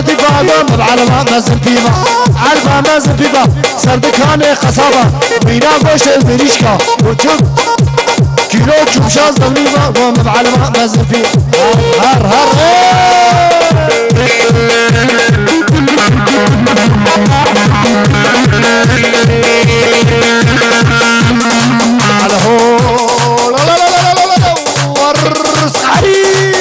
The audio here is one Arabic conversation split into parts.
لطيفة ضمر على ما زنفيفة عالفة ما زنفيفة سردكاني قصابة وينا قوش البريشكا وشوف كيلو شوف شاز ضميفة ضمر على ما زنفيفة هر هر على هو لا لا لا لا لا ورس علي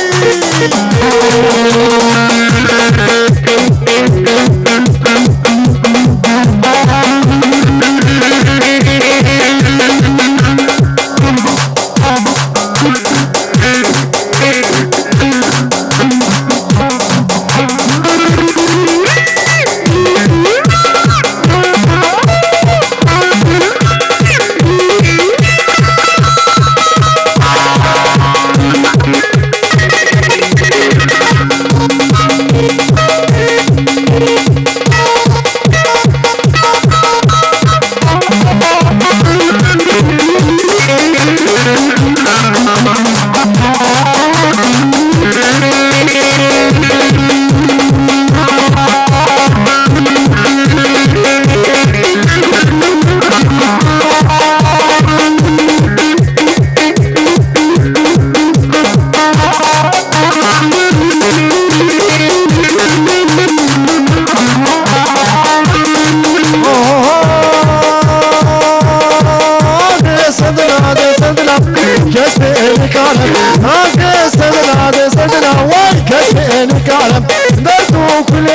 كسبني كلام دردو كل